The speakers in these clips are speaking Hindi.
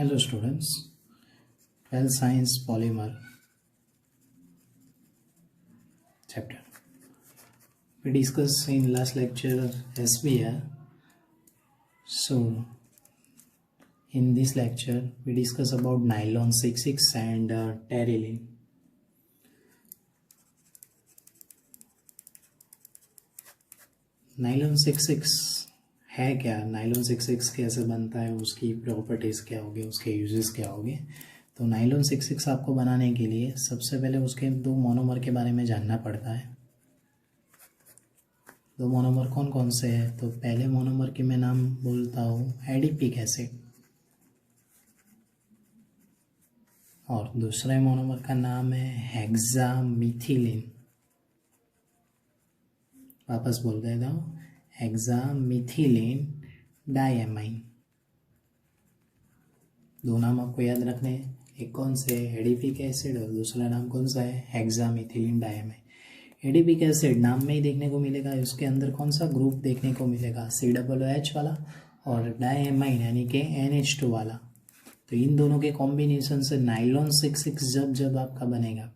Hello students, 12th Science Polymer chapter. We discussed in last lecture SBR. So in this lecture we discuss about nylon 66 and terylene. Nylon 66 है क्या, नाइलॉन 66 कैसे बनता है, उसकी प्रॉपर्टीज़ क्या होगी, उसके यूजेस क्या होंगे। तो नाइलॉन 66 आपको बनाने के लिए सबसे पहले उसके दो मोनोमर के बारे में जानना पड़ता है। दो मोनोमर कौन कौन से हैं? तो पहले मोनोमर की मैं नाम बोलता हूँ एडिपिक एसिड, और दूसरे मोनोमर का नाम है हेक्सामिथिलीन। वापस बोल देता हूँ, हेक्सामिथिलीन डायमाइन। दो नाम आपको याद रखने हैं, एक कौन से एडिपिक एसिड और दूसरा नाम कौन सा है, हेक्सामिथिलीन डायमाइन। एडिपिक एसिड नाम में ही देखने को मिलेगा, उसके अंदर कौन सा ग्रुप देखने को मिलेगा, COOH वाला, और डायमाइन यानी कि NH2 वाला। तो इन दोनों के कॉम्बिनेशन से नाइलॉन 66 जब आपका बनेगा,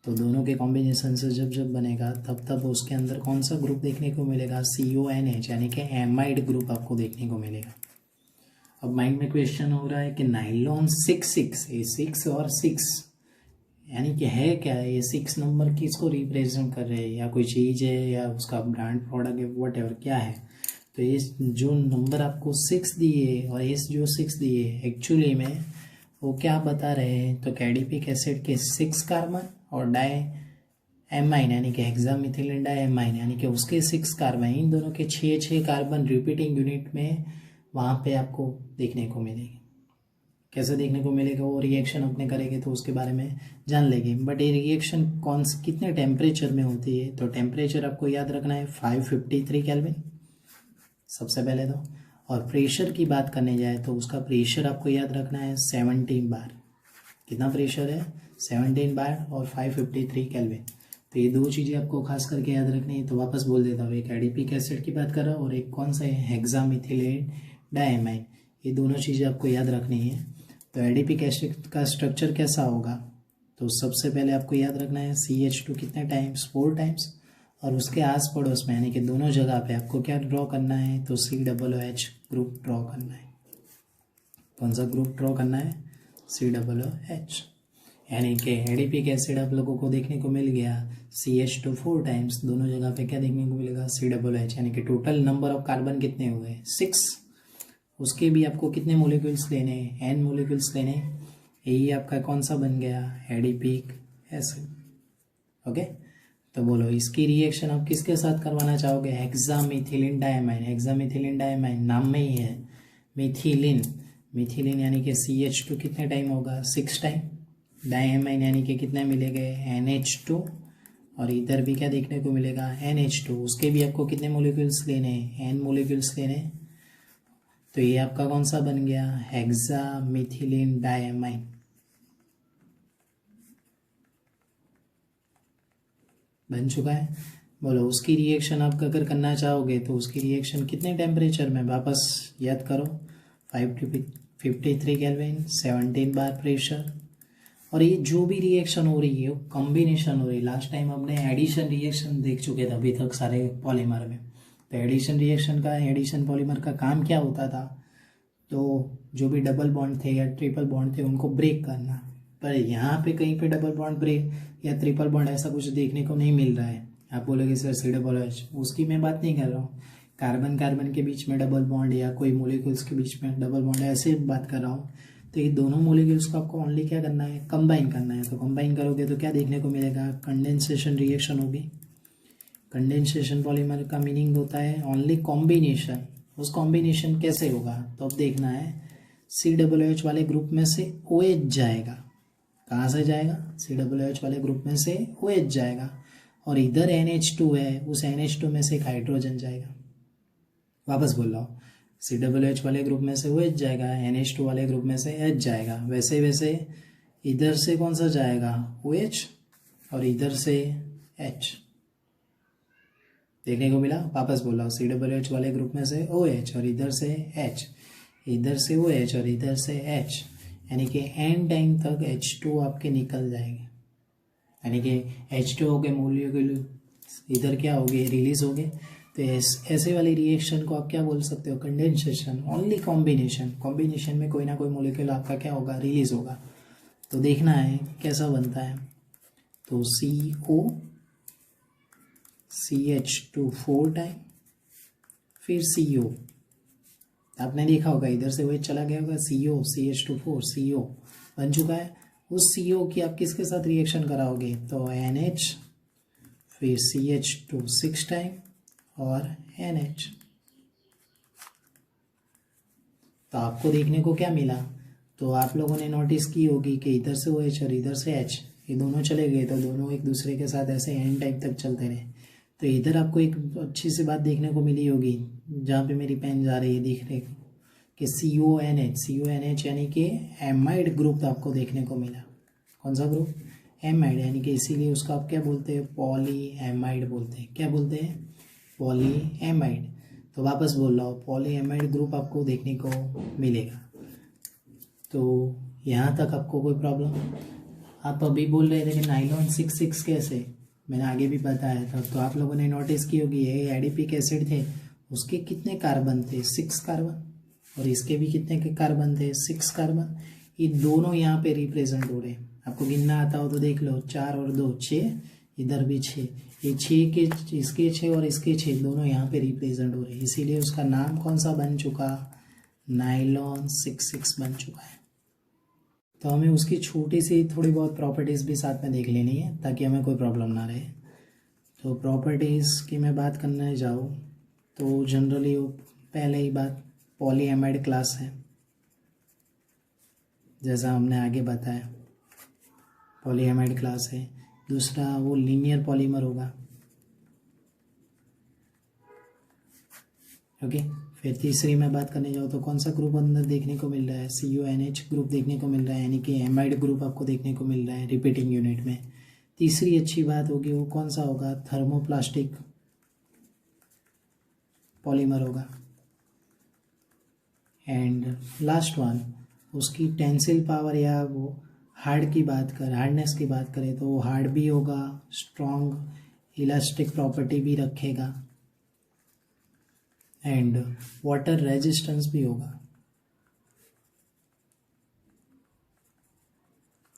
तो दोनों के कॉम्बिनेशन से जब बनेगा तब उसके अंदर कौन सा ग्रुप देखने को मिलेगा, CONH यानी कि एमाइड ग्रुप आपको देखने को मिलेगा। अब माइंड में क्वेश्चन हो रहा है कि नाइलॉन 66, ये 6 और 6 यानी कि है क्या, ये 6 नंबर किसको रिप्रेजेंट कर रहे हैं, या कोई चीज़ है या उसका ब्रांड प्रोडक्ट है, वट एवर क्या है। तो ये जो नंबर आपको 6 दिए और ये जो 6 दिए एक्चुअली में वो क्या बता रहे हैं, तो एडिपिक एसिड के 6 कार्बन और डायमाइन यानी कि हेक्सामिथिलीन डायमाइन यानी कि उसके 6 कार्बन, इन दोनों के 6 कार्बन रिपीटिंग यूनिट में वहाँ पे आपको देखने को मिलेगी। कैसे देखने को मिलेगा, वो रिएक्शन अपने करेंगे तो उसके बारे में जान लेंगे। बट ये रिएक्शन कितने टेम्परेचर में होती है, तो टेम्परेचर आपको याद रखना है 553 केल्विन सबसे पहले तो। और प्रेशर की बात करने जाए तो उसका प्रेशर आपको याद रखना है 17 बार। कितना प्रेशर है, 17 बार और 553 केल्विन। तो ये दो चीज़ें आपको खास करके याद रखनी है। तो वापस बोल देता हूँ, एक एडिपिक एसिड की बात कर रहा हूँ और एक कौन सा है, हेक्सामिथिलीन डायमाइन। ये दोनों चीज़ें आपको याद रखनी है। तो एडिपिक एसिड का स्ट्रक्चर कैसा होगा, तो सबसे पहले आपको याद रखना है CH2 कितने टाइम्स, 4 टाइम्स, और उसके आस पड़ोस में यानी कि दोनों जगह पे आपको क्या ड्रॉ करना है, तो COOH ग्रुप ड्रॉ करना है। कौन सा ग्रुप ड्रॉ करना है, COOH। यानी कि एडिपिक एसिड आप लोगों को देखने को मिल गया, CH2 4 टाइम्स, दोनों जगह पे क्या देखने को मिलेगा, COOH। यानी कि टोटल नंबर ऑफ कार्बन कितने हुए, 6। उसके भी आपको कितने मोलिक्यूल्स लेने हैं, N मोलिक्यूल्स लेने। यही आपका कौन सा बन गया, एडिपिक एसिड। ओके, तो बोलो इसकी रिएक्शन आप किसके साथ करवाना चाहोगे, हेक्सामिथिलीन डायमाइन। हेक्सामिथिलीन डायमाइन नाम में ही है मिथिलीन, मिथिलीन यानी कि CH2 कितने टाइम होगा, 6 टाइम। डायमाइन यानी कि कितने मिलेंगे, NH2, और इधर भी क्या देखने को मिलेगा, NH2। उसके भी आपको कितने मोलिक्यूल्स लेने हैं, N मोलिक्यूल्स लेने। तो ये आपका कौन सा बन गया, हेक्सामिथिलीन डायमाइन। बन चुका है। बोलो उसकी रिएक्शन आप अगर करना चाहोगे तो उसकी रिएक्शन कितने टेम्परेचर में, वापस याद करो, 553 केल्विन, 17 बार प्रेशर। और ये जो भी रिएक्शन हो रही है वो कॉम्बिनेशन हो रही है। लास्ट टाइम हमने एडिशन रिएक्शन देख चुके थे अभी तक सारे पॉलीमर में। तो एडिशन पॉलीमर का काम क्या होता था, तो जो भी डबल बॉन्ड थे या ट्रिपल बॉन्ड थे उनको ब्रेक करना। पर यहाँ पे कहीं पे डबल बॉन्ड ब्रेक या ट्रिपल बॉन्ड ऐसा कुछ देखने को नहीं मिल रहा है। आप बोलोगे सर COOH, उसकी मैं बात नहीं कर रहा हूँ। कार्बन कार्बन के बीच में डबल बॉन्ड या कोई मोलिक्यूल्स के बीच में डबल बॉन्ड ऐसे बात कर रहा हूँ। तो ये दोनों मोलिक्यूल्स को आपको ओनली क्या करना है, कंबाइन करना है। तो कंबाइन करोगे तो क्या देखने को मिलेगा, कंडेंसेशन रिएक्शन होगी। कंडेंसेशन पॉलीमर का मीनिंग होता है ओनली कॉम्बिनेशन। उस कॉम्बिनेशन कैसे होगा, तो अब देखना है COOH वाले ग्रुप में से OH जाएगा। कहाँ से जाएगा, COOH वाले ग्रुप में से OH जाएगा, और इधर NH2 है, उस NH2 में से एक हाइड्रोजन जाएगा। वापस बोल रहा हूँ, COOH वाले ग्रुप में से OH जाएगा, NH2 वाले ग्रुप में से H जाएगा। वैसे वैसे इधर से कौन सा जाएगा, OH, और इधर से H देखने को मिला। वापस बोल रहा हूँ, COOH वाले ग्रुप में से OH और इधर से H, इधर से OH और इधर से H। यानी कि एन टाइम तक H2 आपके निकल जाएंगे, यानी कि H2O के मूल्यों के इधर क्या हो गए, रिलीज हो गए। तो ऐसे वाली रिएक्शन को आप क्या बोल सकते हो, कंडेंसेशन। ओनली कॉम्बिनेशन में कोई ना कोई मोलिक्यूल आपका क्या होगा, रिलीज होगा। तो देखना है कैसा बनता है। तो CO CH2 4 टाइम, फिर CO, आपने देखा होगा इधर से वही चला गया होगा, CO CH2 4 CO बन चुका है। उस CO की आप किसके साथ रिएक्शन कराओगे, तो NH, फिर CH2 6 टाइम और NH। तो आपको देखने को क्या मिला, तो आप लोगों ने नोटिस की होगी कि इधर से OH और इधर से H, ये दोनों चले गए तो दोनों एक दूसरे के साथ ऐसे एन टाइम तक चलते रहे। तो इधर आपको एक अच्छी सी बात देखने को मिली होगी, जहाँ पे मेरी पेन जा रही है देखने को, कि CONH यानी कि एमाइड ग्रुप आपको देखने को मिला। कौन सा ग्रुप, एमाइड, यानी कि इसीलिए उसको आप क्या बोलते हैं, पॉली एमाइड बोलते हैं। क्या बोलते हैं, पॉली एमाइड। तो वापस बोल रहा हूँ, पॉली एमाइड ग्रुप आपको देखने को मिलेगा। तो यहाँ तक आपको कोई प्रॉब्लम, आप अभी बोल रहे थे कि नाइलॉन 6 कैसे, मैंने आगे भी बताया था। तो आप लोगों ने नोटिस की होगी ये एडिपिक एसिड थे, उसके कितने कार्बन थे, 6 कार्बन, और इसके भी कितने के कार्बन थे, 6 कार्बन। ये दोनों यहाँ पे रिप्रेजेंट हो रहे हैं। आपको गिनना आता हो तो देख लो, 4 और 2 6, इधर भी 6, ये 6 के, इसके 6 और इसके 6 दोनों यहाँ पे रिप्रेजेंट हो रहे हैं। इसीलिए उसका नाम कौन सा बन चुका, नाइलॉन 6 बन चुका है। तो हमें उसकी छोटी सी थोड़ी बहुत प्रॉपर्टीज़ भी साथ में देख लेनी है ताकि हमें कोई प्रॉब्लम ना रहे। तो प्रॉपर्टीज़ की मैं बात करने जाऊँ तो जनरली वो पहले ही बात पॉलीएमाइड क्लास है, जैसा हमने आगे बताया पॉलीएमाइड क्लास है। दूसरा वो लीनियर पॉलीमर होगा, ओके। फिर तीसरी मैं बात करने जाऊँ तो कौन सा ग्रुप अंदर देखने को मिल रहा है, CONH ग्रुप देखने को मिल रहा है, यानी कि एमाइड ग्रुप आपको देखने को मिल रहा है रिपीटिंग यूनिट में। तीसरी अच्छी बात होगी वो कौन सा होगा, थर्मोप्लास्टिक पॉलीमर होगा। एंड लास्ट वन, उसकी टेंसिल पावर या वो हार्डनेस की बात करें तो वो हार्ड भी होगा, स्ट्रॉन्ग इलास्टिक प्रॉपर्टी भी रखेगा, एंड वाटर रेजिस्टेंस भी होगा।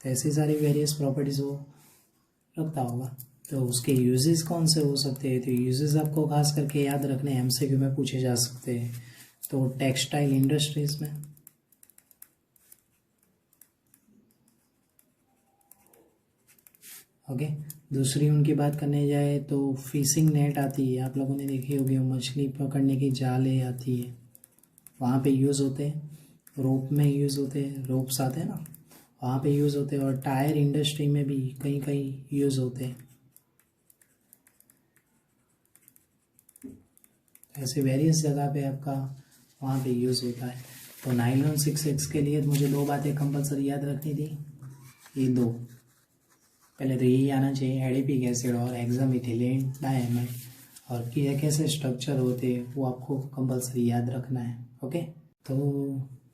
तो ऐसी सारी वेरियस प्रॉपर्टीज वो रखता होगा। तो उसके यूजेस कौन से हो सकते हैं, तो यूजेस आपको खास करके याद रखने MCQ में पूछे जा सकते हैं। तो टेक्सटाइल इंडस्ट्रीज में, ओके। दूसरी उनकी बात करने जाए तो फिशिंग नेट आती है, आप लोगों ने देखी होगी, वो मछली पकड़ने की जाले आती है, वहाँ पे यूज़ होते हैं। रोप में यूज़ होते हैं, रोप्स आते हैं ना, वहाँ पे यूज़ होते हैं। और टायर इंडस्ट्री में भी कहीं कहीं यूज़ होते हैं। ऐसे वेरियस जगह पे आपका वहाँ पे यूज़ होता है। तो नाइलॉन 6 के लिए मुझे 2 बातें कंपलसरी याद रखनी थी, ये 2। पहले तो यही आना चाहिए, एडिपिक एसिड और हेक्सामिथिलीन डाइएमाइड, और कि कैसे स्ट्रक्चर होते हैं वो आपको कंपलसरी याद रखना है, ओके। तो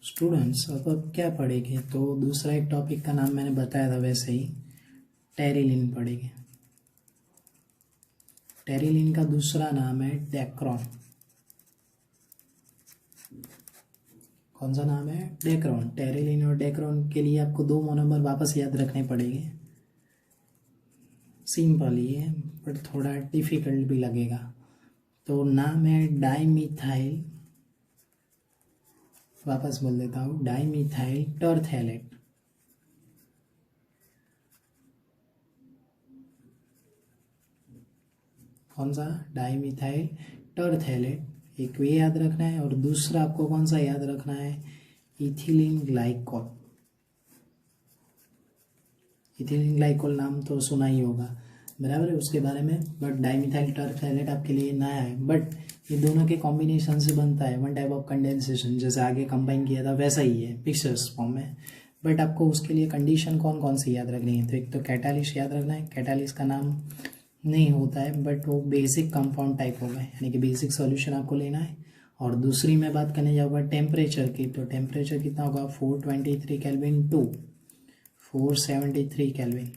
स्टूडेंट्स अब क्या पढ़ेंगे, तो दूसरा एक टॉपिक का नाम मैंने बताया था वैसे ही, टेरिलिन पढ़ेंगे। टेरिलिन का दूसरा नाम है डेक्रॉन। कौन सा नाम है, डेक्रॉन। टेरिलिन और डेक्रॉन के लिए आपको 2 मोनोमर वापस याद रखने पड़ेंगे। सिंपल ही है बट थोड़ा डिफिकल्ट भी लगेगा। तो नाम है डाइमिथाइल, वापस बोल देता हूँ, डाइमिथाइल टरथैलेट। कौन सा, डाइमिथाइल टरथैलेट, एक वे याद रखना है। और दूसरा आपको कौन सा याद रखना है, इथिलीन ग्लाइकोल। इथिलीन ग्लाइकोल नाम तो सुना ही होगा, बराबर है उसके बारे में, बट डाइमिथाइल टरथैलेट आपके लिए नया है। बट ये दोनों के कॉम्बिनेशन से बनता है वन टाइप ऑफ कंडेंसेशन, जैसे आगे कंबाइन किया था वैसा ही है पिक्चर्स फॉर्म में। बट आपको उसके लिए कंडीशन कौन कौन सी याद रखनी है, तो एक तो कैटालिस्ट याद रखना है। कैटालिस्ट का नाम नहीं होता है बट वो बेसिक कंपाउंड टाइप होगा, यानी कि बेसिक सॉल्यूशन आपको लेना है। और दूसरी में बात करने जाऊँगा टेम्परेचर की, तो टेम्परेचर कितना होगा 423 केल्विन टू 473 केल्विन।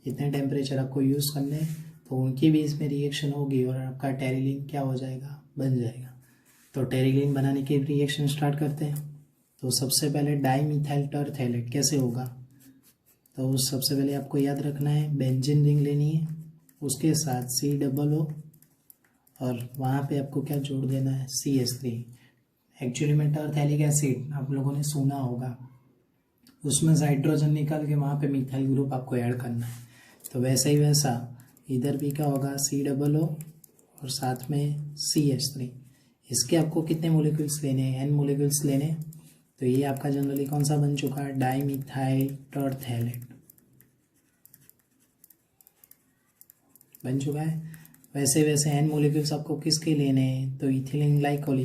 इतने टेम्परेचर आपको यूज़ करने, तो उनकी भी इसमें रिएक्शन होगी और आपका टेरिलीन क्या हो जाएगा, बन जाएगा। तो टेरिलीन बनाने की रिएक्शन स्टार्ट करते हैं। तो सबसे पहले डाईमिथाइल टरथैलेट कैसे होगा, तो सबसे पहले आपको याद रखना है बेंजीन रिंग लेनी है, उसके साथ COO और वहाँ पे आपको क्या जोड़ देना है CH3। एक्चुअली में टरथैलिक एसिड आप लोगों ने सुना होगा, उसमें से हाइड्रोजन निकाल के वहाँ पे मिथाइल ग्रुप आपको ऐड करना है। तो वैसा ही वैसा इधर भी क्या होगा COO और साथ में CH3। इसके आपको कितने मोलिक्यूल्स लेने हैं, N मोलिक्यूल्स लेने। तो ये आपका जनरली कौन सा बन चुका है, डाईमिथाइल टरथैलेट बन चुका है। वैसे वैसे N मोलिक्यूल्स आपको किसके लेने हैं, तो इथिलीन ग्लाइकोल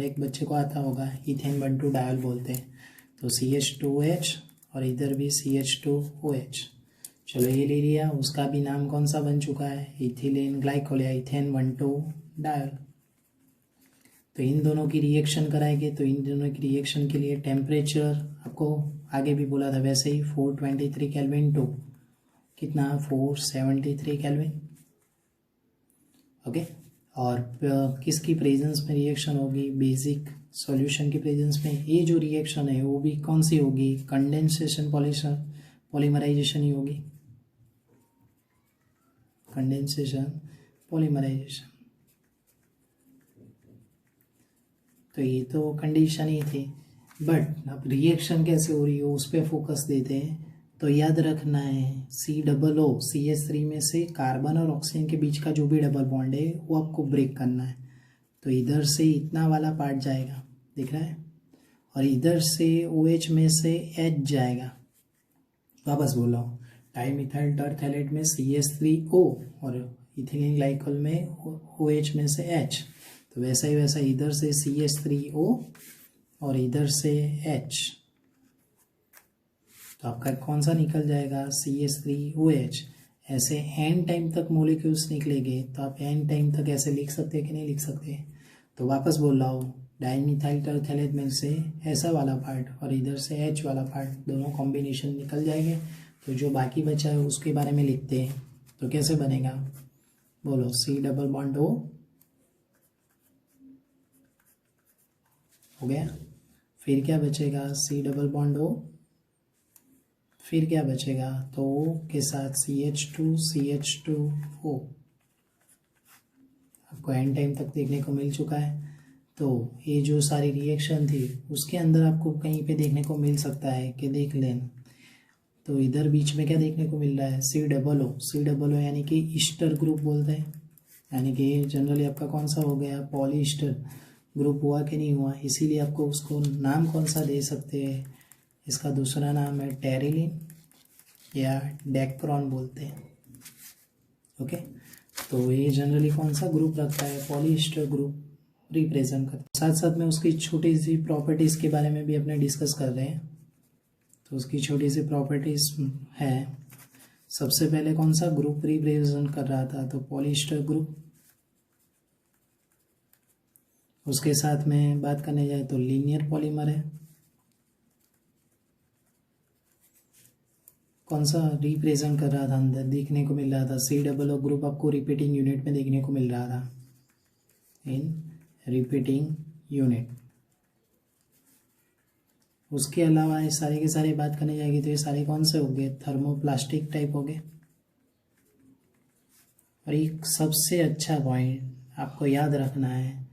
एक बच्चे को आता होगा, इथेन 1,2 डायल बोलते हैं। तो CH2OH और इधर भी CH2OH। चलो ये ले लिया, उसका भी नाम कौन सा बन चुका है, इथिलीन ग्लाइकोल या इथेन 1,2 डायल। तो इन दोनों की रिएक्शन कराएंगे, तो इन दोनों की रिएक्शन के लिए टेम्परेचर आपको आगे भी बोला था वैसे ही 423 केल्विन टू कितना 473 केल्विन। ओके, और किसकी प्रेजेंस में रिएक्शन होगी, बेसिक सॉल्यूशन की प्रेजेंस में। ये जो रिएक्शन है वो भी कौन सी होगी, कंडेंसेशन पॉलीमराइजेशन ही होगी, कंडेंसेशन पॉलीमराइजेशन। तो ये तो कंडीशन ही थी, बट अब रिएक्शन कैसे हो रही है उस पर फोकस देते हैं। तो याद रखना है COO CH3 में से कार्बन और ऑक्सीजन के बीच का जो भी डबल बॉन्ड है वो आपको ब्रेक करना है। तो इधर से इतना वाला पार्ट जाएगा, दिख रहा है, और इधर से OH में से H जाएगा। वापस बोल रहा हूँ, डाईमिथाइल टरथैलेट में CH3O और इथिलीन ग्लाइकोल में OH में से H। तो वैसा ही वैसा इधर से CH3O और इधर से H। तो आपका कौन सा निकल जाएगा, CH3OH। ऐसे एन टाइम तक मोलिक्यूल्स निकलेंगे, तो आप एन टाइम तक ऐसे लिख सकते हैं कि नहीं लिख सकते। तो वापस बोल रहा हूँ, डाईमिथाइल टरथैलेट में से ऐसा वाला पार्ट और इधर से H वाला पार्ट, दोनों कॉम्बिनेशन निकल जाएंगे। तो जो बाकी बचा है उसके बारे में लिखते हैं। तो कैसे बनेगा, बोलो, C+O हो गया, फिर क्या बचेगा, C+O, फिर क्या बचेगा, तो O के साथ CH2O। आपको एंड टाइम तक देखने को मिल चुका है। तो ये जो सारी रिएक्शन थी उसके अंदर आपको कहीं पे देखने को मिल सकता है कि देख लें, तो इधर बीच में क्या देखने को मिल रहा है, COO यानी कि ईस्टर ग्रुप बोलते हैं, यानी कि जनरली आपका कौन सा हो गया, पॉलीस्टर ग्रुप हुआ कि नहीं हुआ। इसीलिए आपको उसको नाम कौन सा दे सकते हैं, इसका दूसरा नाम है टेरिलीन या डेक्रॉन बोलते हैं। ओके, तो ये जनरली कौन सा ग्रुप रखता है, पॉलीस्टर ग्रुप रिप्रेजेंट करता है। साथ साथ में उसकी छोटी सी प्रॉपर्टीज़ के बारे में भी अपने डिस्कस कर रहे हैं। तो उसकी छोटी सी प्रॉपर्टीज़ है, सबसे पहले कौन सा ग्रुप रिप्रेजेंट कर रहा था, तो पॉलीस्टर ग्रुप। उसके साथ में बात करने जाए तो लीनियर पॉलीमर है, कौन सा रिप्रेजेंट कर रहा था, अंदर देखने को मिल रहा था COO ग्रुप आपको रिपीटिंग यूनिट में देखने को मिल रहा था, इन रिपीटिंग यूनिट। उसके अलावा ये सारे के सारे बात करने जाएगी तो ये सारे कौन से हो गए, थर्मोप्लास्टिक टाइप हो गए। और एक सबसे अच्छा पॉइंट आपको याद रखना है,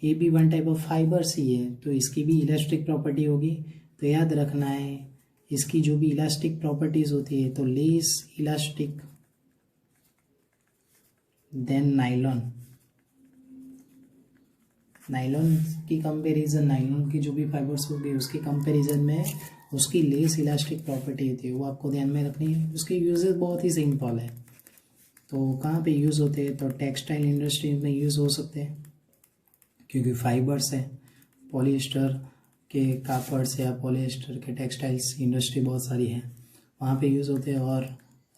ये भी वन टाइप ऑफ फाइबर्स ही है, तो इसकी भी इलास्टिक प्रॉपर्टी होगी। तो याद रखना है इसकी जो भी इलास्टिक प्रॉपर्टीज होती है, तो less elastic than nylon. Nylon की कंपैरिजन, नाइलॉन की जो भी फाइबर्स होगी उसकी कंपैरिजन में उसकी लेस इलास्टिक प्रॉपर्टी होती है, वो आपको ध्यान में रखनी है। उसके यूजेस बहुत ही सिंपल है। तो कहाँ पे यूज़ होते हैं, तो टेक्सटाइल इंडस्ट्री में यूज़ हो सकते हैं, क्योंकि फाइबर्स है, पॉलिएस्टर के कापड़ से या पॉलिएस्टर के टेक्सटाइल्स इंडस्ट्री बहुत सारी है, वहाँ पे यूज़ होते हैं। और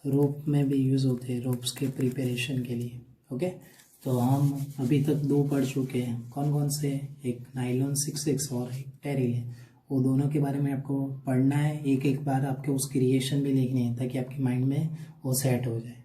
रोप में भी यूज़ होते हैं, रोप्स के प्रिपरेशन के लिए। ओके, तो हम अभी तक दो पढ़ चुके हैं, कौन कौन से, एक नाइलॉन 66 और एक टेरिल है। वो दोनों के बारे में आपको पढ़ना है, एक एक बार आपको उसकी रिएक्शन भी लिखनी है ताकि आपके माइंड में वो सेट हो जाए।